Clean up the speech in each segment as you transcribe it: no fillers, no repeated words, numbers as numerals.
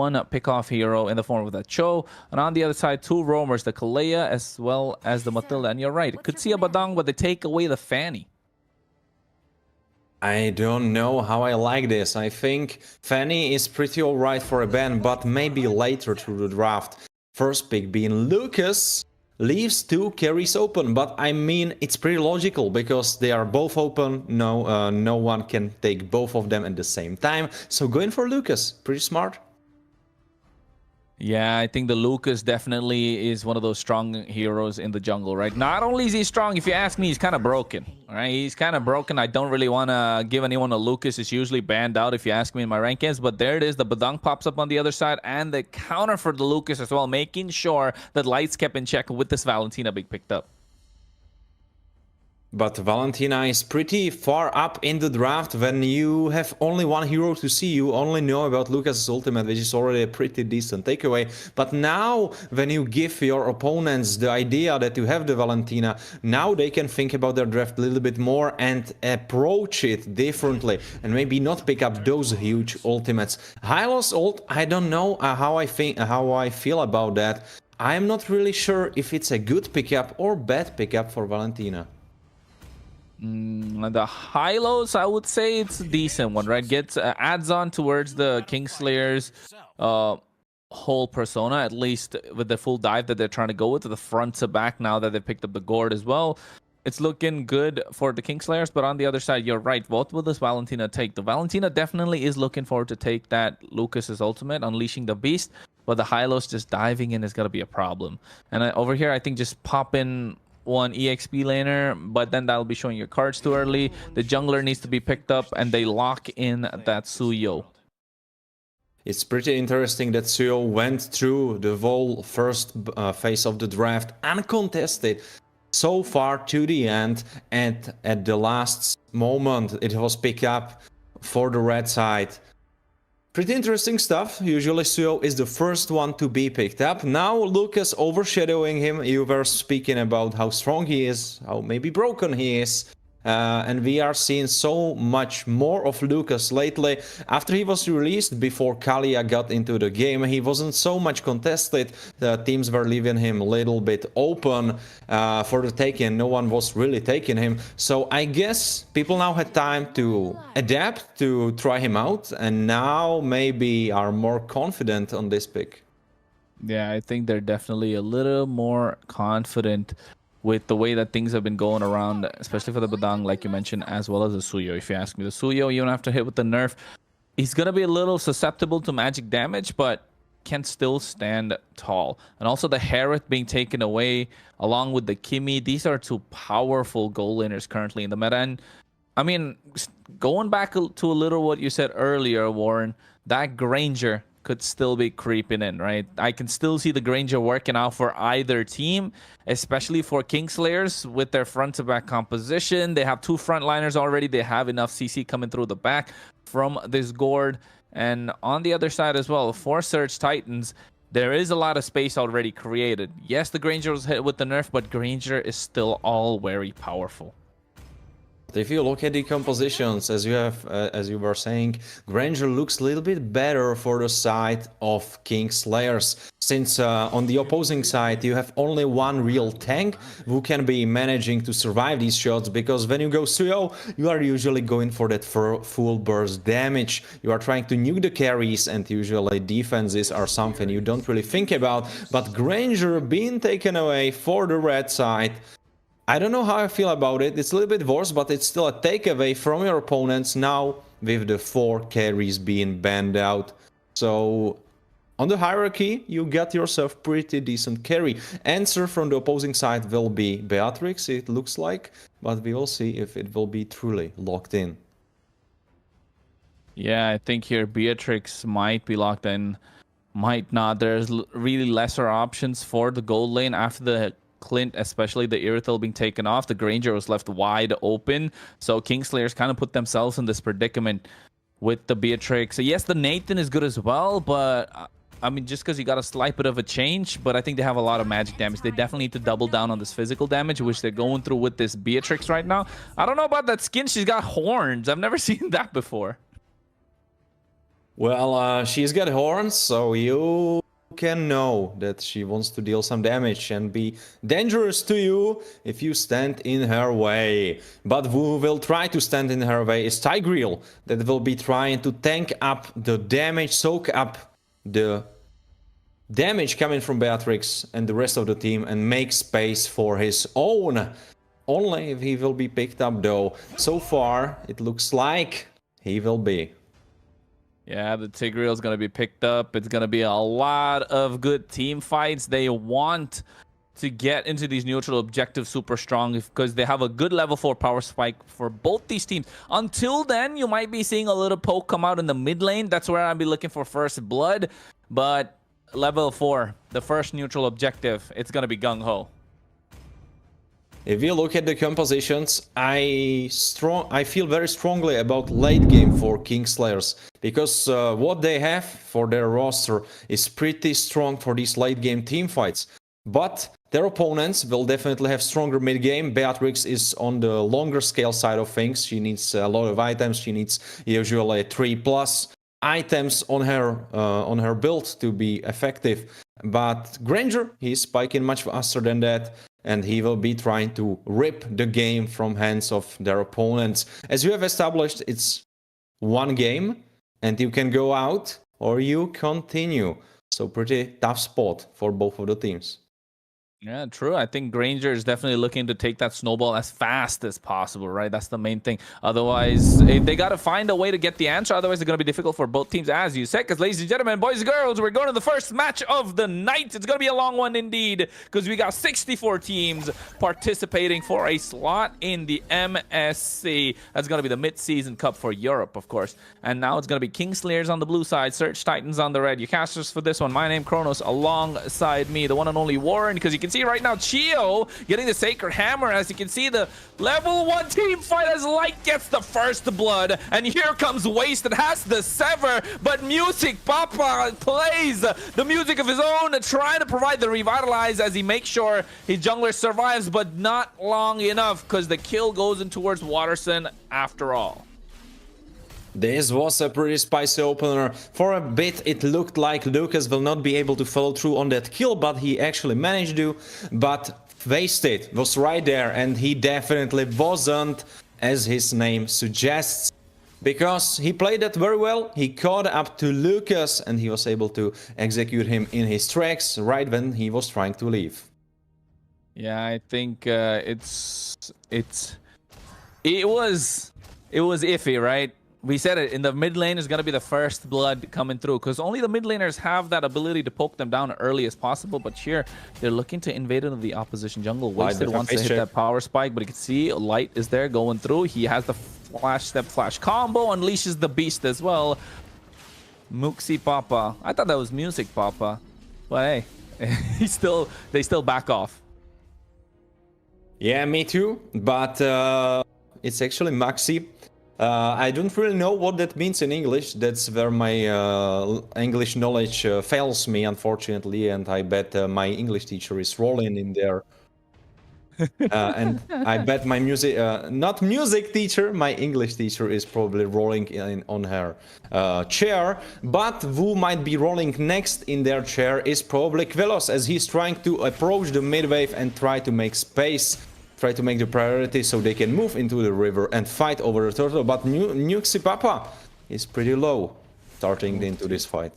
one pick-off hero in the form of that Cho. And on the other side, two roamers, the KINGSLAYER as well as the Matilda. And you're right, it could see a Badang, but they take away the Fanny. I don't know how I like this. I think Fanny is pretty alright for a ban, but maybe later through the draft. First pick being Lucas leaves two carries open, but I mean it's pretty logical because they are both open. No one can take both of them at the same time. So going for Lucas, pretty smart. Yeah, I think the Lucas definitely is one of those strong heroes in the jungle, right? Not only is he strong, if you ask me, he's kind of broken, right? He's kind of broken. I don't really want to give anyone a Lucas. It's usually banned out if you ask me in my rankings, but there it is. The Badang pops up on the other side and the counter for the Lucas as well, making sure that Lights kept in check with this Valentina being picked up. But Valentina is pretty far up in the draft when you have only one hero to see. You only know about Lucas's ultimate, which is already a pretty decent takeaway. But now, when you give your opponents the idea that you have the Valentina, now they can think about their draft a little bit more and approach it differently. And maybe not pick up those huge ultimates. Hylos ult, I don't know how I feel about that. I'm not really sure if it's a good pickup or bad pickup for Valentina. The Hylos, I would say it's a decent one, right? Gets adds on towards the KINGSLAYER's whole persona, at least with the full dive that they're trying to go with, the front to back now that they picked up the gourd as well. It's looking good for the KINGSLAYERs, but on the other side, you're right. What will this Valentina take? The Valentina definitely is looking forward to take that Lucas's ultimate, unleashing the beast, but the Hylos just diving in is going to be a problem. And over here, I think just pop in one EXP laner, but then that'll be showing your cards too early. The jungler needs to be picked up, and they lock in that Suyo. It's pretty interesting that Suyo went through the whole first phase of the draft uncontested so far to the end, and at the last moment it was picked up for the red side. Pretty interesting stuff. Usually Suyo is the first one to be picked up. Now Lucas overshadowing him. You were speaking about how strong he is, how maybe broken he is. And we are seeing so much more of Lucas lately. After he was released, before Kalia got into the game, he wasn't so much contested. The teams were leaving him a little bit open for the taking. No one was really taking him. So I guess people now had time to adapt, to try him out, and now maybe are more confident on this pick. Yeah, I think they're definitely a little more confident with the way that things have been going around, especially for the Badang, like you mentioned, as well as the Suyo. If you ask me, the Suyo, you don't have to hit with the nerf. He's going to be a little susceptible to magic damage, but can still stand tall. And also the Harith being taken away, along with the Kimi. These are two powerful goal laners currently in the meta. And, I mean, going back to a little what you said earlier, Warren, that Granger could still be creeping in, right? I can still see the Granger working out for either team, especially for KINGSLAYERs with their front-to-back composition. They have two frontliners already. They have enough CC coming through the back from this gourd. And on the other side as well, for Surge Titans, there is a lot of space already created. Yes, the Granger was hit with the nerf, but Granger is still all very powerful. If you look at the compositions, as you were saying, Granger looks a little bit better for the side of KINGSLAYERs, since on the opposing side you have only one real tank who can be managing to survive these shots, because when you go Suyo, you are usually going for that full burst damage. You are trying to nuke the carries, and usually defenses are something you don't really think about, but Granger being taken away for the red side, I don't know how I feel about it. It's a little bit worse, but it's still a takeaway from your opponents now with the 4 carries being banned out. So on the hierarchy, you got yourself pretty decent carry. Answer from the opposing side will be Beatrix, it looks like, but we will see if it will be truly locked in. Yeah, I think here Beatrix might be locked in, might not. There's really lesser options for the gold lane after the Clint, especially the Irithel being taken off. The Granger was left wide open, so KINGSLAYERs kind of put themselves in this predicament with the Beatrix. So yes, the Nathan is good as well, but I mean, just because you got a slight bit of a change, but I think they have a lot of magic damage. They definitely need to double down on this physical damage, which they're going through with this Beatrix right now. I don't know about that skin. She's got horns. I've never seen that before. Well, she's got horns, so you can know that she wants to deal some damage and be dangerous to you if you stand in her way. But who will try to stand in her way is Tigreal, that will be trying to tank up the damage, soak up the damage coming from Beatrix and the rest of the team and make space for his own. Only if he will be picked up though. So far, it looks like he will be. Yeah, the Tigreal is going to be picked up. It's going to be a lot of good team fights. They want to get into these neutral objectives super strong because they have a good level 4 power spike for both these teams. Until then, you might be seeing a little poke come out in the mid lane. That's where I'll be looking for first blood. But level 4, the first neutral objective, it's going to be gung-ho. If you look at the compositions, I feel very strongly about late game for KINGSLAYERs because what they have for their roster is pretty strong for these late game team fights. But their opponents will definitely have stronger mid game. Beatrix is on the longer scale side of things. She needs a lot of items. She needs usually 3+ items on her build to be effective. But Granger, he's spiking much faster than that. And he will be trying to rip the game from hands of their opponents. As you have established, it's one game, and you can go out or you continue. So pretty tough spot for both of the teams. Yeah, true. I think Granger is definitely looking to take that snowball as fast as possible, right? That's the main thing. Otherwise, they got to find a way to get the answer. Otherwise, it's going to be difficult for both teams, as you said. Because, ladies and gentlemen, boys and girls, we're going to the first match of the night. It's going to be a long one indeed, because we got 64 teams participating for a slot in the MSC. That's going to be the mid-season cup for Europe, of course. And now it's going to be KINGSLAYERs on the blue side, Search Titans on the red. You casters for this one. My name, Kronos, alongside me, the one and only Warren, because you can see right now Chio getting the Sacred Hammer. As you can see, the level 1 team fight as Light gets the first blood, and here comes Waste that has the Sever, but Music Papa plays the music of his own, trying to provide the Revitalize as he makes sure his jungler survives, but not long enough because the kill goes in towards Waterson after all. This was a pretty spicy opener. For a bit it looked like Lucas will not be able to follow through on that kill, but he actually managed to. But Wasted was right there, and he definitely wasn't, as his name suggests. Because he played that very well, he caught up to Lucas and he was able to execute him in his tracks right when he was trying to leave. Yeah, I think it was iffy, right? We said it, in the mid lane is going to be the first blood coming through because only the mid laners have that ability to poke them down early as possible. But here, they're looking to invade into the opposition jungle. Wasted wants to hit that power spike, but you can see Light is there going through. He has the flash step flash combo, unleashes the beast as well. Muxi Papa. I thought that was Music Papa. But hey, they still back off. Yeah, me too. But it's actually Maxi. I don't really know what that means in English. That's where my English knowledge fails me, unfortunately, and I bet my English teacher is rolling in there. And I bet my not music teacher, my English teacher is probably rolling on her chair. But who might be rolling next in their chair is probably Quelos, as he's trying to approach the mid wave and try to make space. Try to make the priority so they can move into the river and fight over the turtle. But Nuxi Papa is pretty low starting into this fight.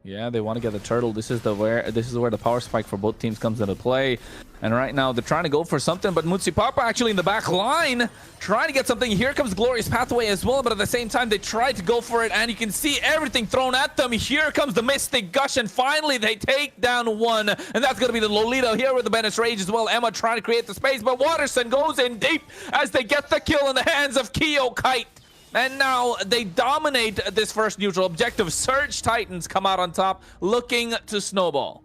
Yeah, they want to get the turtle. This is where the power spike for both teams comes into play. And right now they're trying to go for something, but Mutsi Papa actually in the back line trying to get something. Here comes Glorious Pathway as well, but at the same time they tried to go for it, and you can see everything thrown at them. Here comes the Mystic Gush, and finally they take down one, and that's going to be the Lolita here with the Banish Rage as well. Emma trying to create the space, but Waterson goes in deep as they get the kill in the hands of Kyo Kite. And now they dominate this first neutral objective. Surge Titans come out on top, looking to snowball.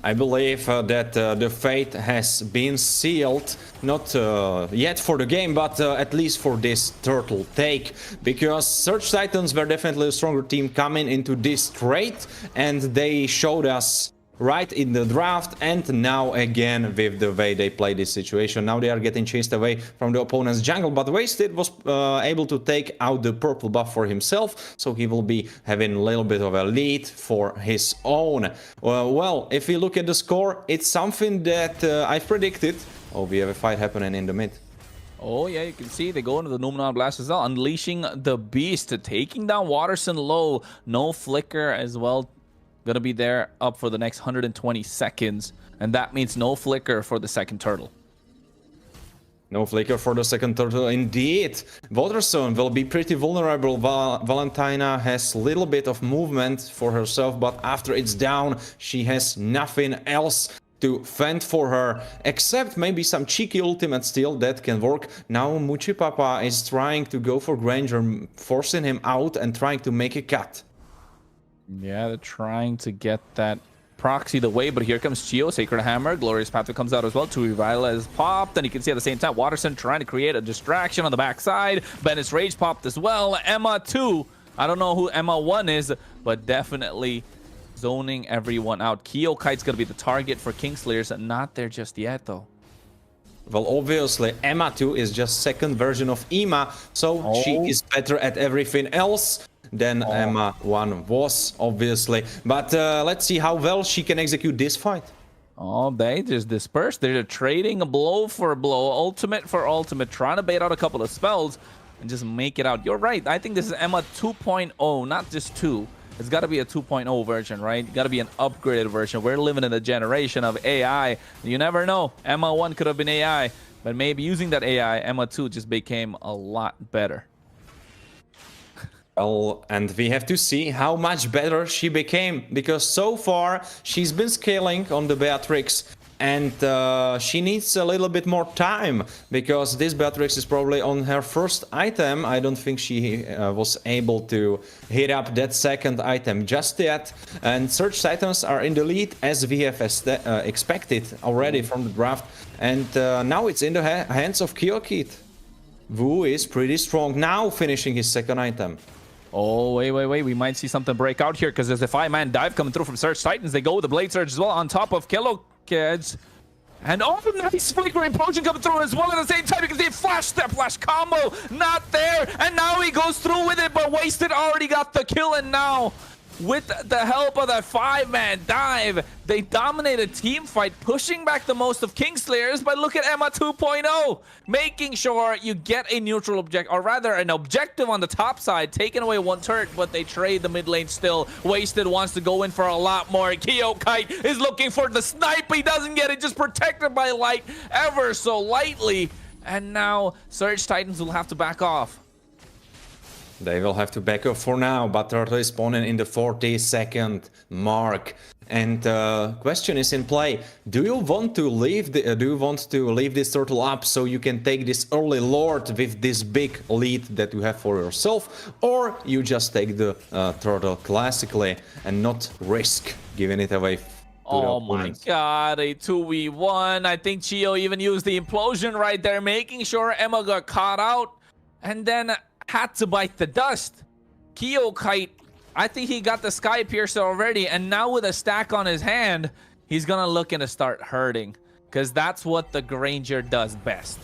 I believe that the fate has been sealed, not yet for the game, but at least for this turtle take, because Surge Titans were definitely a stronger team coming into this trade, and they showed us right in the draft, and now again with the way they play this situation. Now they are getting chased away from the opponent's jungle, but Wasted was able to take out the purple buff for himself, so he will be having a little bit of a lead for his own. Well, if we look at the score, it's something that I've predicted. Oh, we have a fight happening in the mid. Oh, yeah, you can see they go into the Numenon Blast as well, unleashing the beast, taking down Waterson low. No flicker as well. Gonna be there up for the next 120 seconds, and that means no flicker for the second turtle. No flicker for the second turtle, indeed. Waterson will be pretty vulnerable. Valentina has a little bit of movement for herself, but after it's down, she has nothing else to fend for her, except maybe some cheeky ultimate steal that can work. Now Muchi Papa is trying to go for Granger, forcing him out and trying to make a cut. Yeah, they're trying to get that proxy the way, but here comes Chio, Sacred Hammer, Glorious Pathway comes out as well. Tui Viola is popped, and you can see at the same time Waterson trying to create a distraction on the backside. Bennett's Rage popped as well. Emma 2, I don't know who Emma 1 is, but definitely zoning everyone out. Kyo Kite's gonna be the target for Kingslayers, and not there just yet though. Well, obviously Emma 2 is just second version of Ima, so she is better at everything else than Emma 1 was, obviously. But let's see how well she can execute this fight. Oh, they just dispersed. They're trading a blow for a blow, ultimate for ultimate, trying to bait out a couple of spells and just make it out. You're right. I think this is Emma 2.0, not just 2. It's got to be a 2.0 version, right? Got to be an upgraded version. We're living in a generation of AI. You never know. Emma 1 could have been AI, but maybe using that AI, Emma 2 just became a lot better. Well, and we have to see how much better she became, because so far she's been scaling on the Beatrix, and she needs a little bit more time, because this Beatrix is probably on her first item. I don't think she was able to hit up that second item just yet, and Surge Titans are in the lead as we have expected already from the draft, and now it's in the hands of Kyokit. Wu is pretty strong now, finishing his second item. Oh, wait. We might see something break out here, because there's a 5-man dive coming through from Surge Titans. They go with the Blade Surge as well on top of Kilo Kids. And oh, nice Flickering Potion coming through as well at the same time. You can see Flash Step, Flash Combo, not there. And now he goes through with it, but Wasted already got the kill. And now, with the help of that 5-man dive, they dominate a team fight, pushing back the most of Kingslayers. But look at Emma 2.0, making sure you get a neutral objective, or rather an objective on the top side, taking away one turret, but they trade the mid lane still. Wasted wants to go in for a lot more. Kyo Kite is looking for the snipe. He doesn't get it, just protected by light ever so lightly. And now Surge Titans will have to back off. They will have to back up for now, but Turtle is spawning in the 40-second mark. And question is in play: do you want to leave this turtle up so you can take this early lord with this big lead that you have for yourself, or you just take the turtle classically and not risk giving it away? Oh my god, a 2v1. I think Chio even used the implosion right there, making sure Emma got caught out, and then had to bite the dust. Kyo Kite, I think he got the Sky Piercer already, and now with a stack on his hand, he's gonna look to start hurting, because that's what the Granger does best.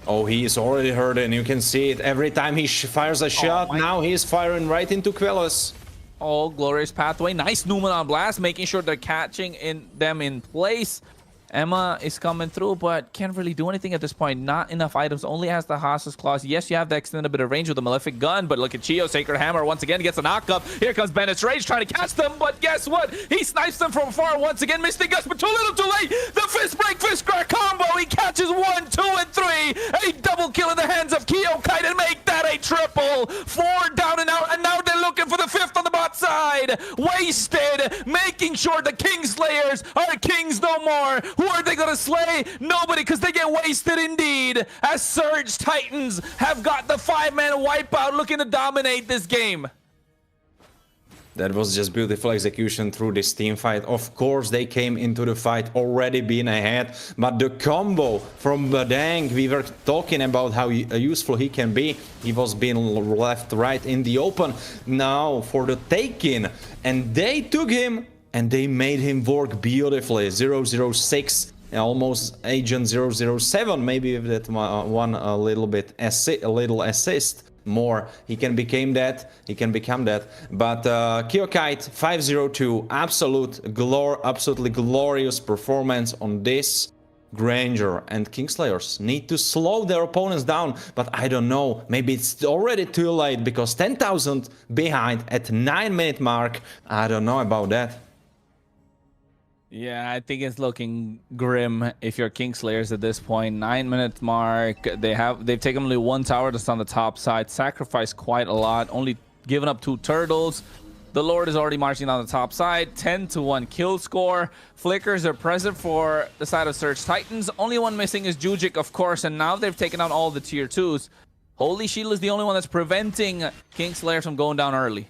Oh, he is already hurting. You can see it every time he fires a shot. Now he's firing right into Quellos. Oh, Glorious Pathway. Nice Numenon Blast, making sure they're catching them in place. Emma is coming through, but can't really do anything at this point. Not enough items. Only has the Haas's Claws. Yes, you have to extend a bit of range with the Malefic Gun, but look at Chio. Sacred Hammer once again gets a knock-up. Here comes Bennett's Rage trying to catch them, but guess what? He snipes them from far once again. Mystic Gust, but too little too late. The Fist Break, Fist Crack combo. He catches 1, 2, and 3. A double kill in the hands of Kyo Kite, and make that a triple. 4 down and out, and now they're looking for the 5th on the bot side. Wasted, making sure the Kingslayers are kings no more. Who are they gonna slay? Nobody, because they get wasted indeed, as Surge Titans have got the 5-man wipeout, looking to dominate this game. That was just beautiful execution through this team fight. Of course, they came into the fight already being ahead, but the combo from Badang, we were talking about how useful he can be. He was being left right in the open now for the taking, and they took him and they made him work beautifully. 006, almost Agent 007, maybe if that one a little bit a little assist more, he can become that. But KyoKite 502, absolutely glorious performance on this Granger, and Kingslayers need to slow their opponents down, but I don't know, maybe it's already too late because 10,000 behind at 9-minute mark. I don't know about that. Yeah, I think it's looking grim if you're Kingslayers at this point. 9-minute mark. They've taken only one tower that's on the top side, sacrificed quite a lot, only given up 2 turtles. The Lord is already marching down the top side. 10-1 kill score. Flickers are present for the side of Surge Titans. Only one missing is Jujic, of course, and now they've taken out all the tier 2s. Holy Shield is the only one that's preventing Kingslayers from going down early.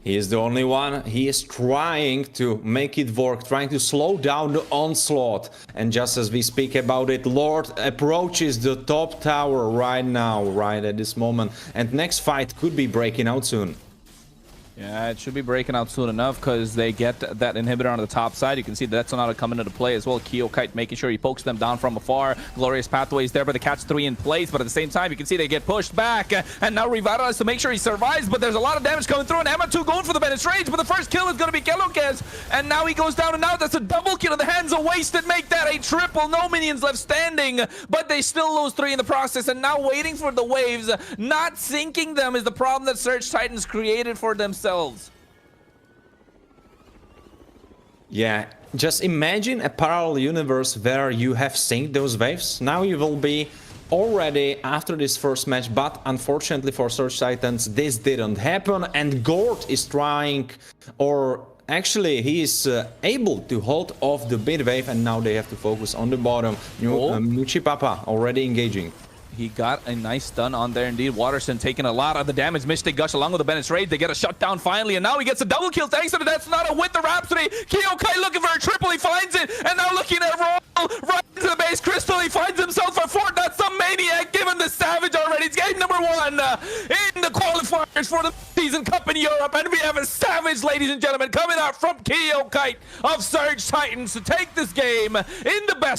He is the only one. He is trying to make it work, trying to slow down the onslaught. And just as we speak about it, Lord approaches the top tower right now, right at this moment. And next fight could be breaking out soon. Yeah, it should be breaking out soon enough because they get that inhibitor on the top side. You can see that's not coming into play as well. KyoKite making sure he pokes them down from afar. Glorious Pathways there, but the catch 3 in place. But at the same time, you can see they get pushed back. And now Revitalize to make sure he survives. But there's a lot of damage coming through. And Emma2 going for the Bennett Rage. But the first kill is going to be Kelokez. And now he goes down and out. That's a double kill. The hands are wasted. Make that a triple. No minions left standing. But they still lose 3 in the process. And now waiting for the waves. Not sinking them is the problem that Surge Titans created for themselves. Yeah, just imagine a parallel universe where you have synced those waves. Now you will be already after this first match, but unfortunately for Surge Titans, this didn't happen. And Gord is trying, or actually he is able to hold off the mid wave, and now they have to focus on the bottom. Nuchi Papa already engaging. He got a nice stun on there indeed. Waterson taking a lot of the damage. Mystic Gush along with the Bennett's Raid. They get a shutdown finally, and now he gets a double kill thanks to the Death Sonata with the Rhapsody. KyoKite looking for a triple. He finds it, and now looking at roll right into the base. Crystal, he finds himself a fort. That's some maniac. Give him the Savage already. It's game number 1 in the qualifiers for the season cup in Europe, and we have a Savage, ladies and gentlemen, coming out from KyoKite of Surge Titans to take this game in the best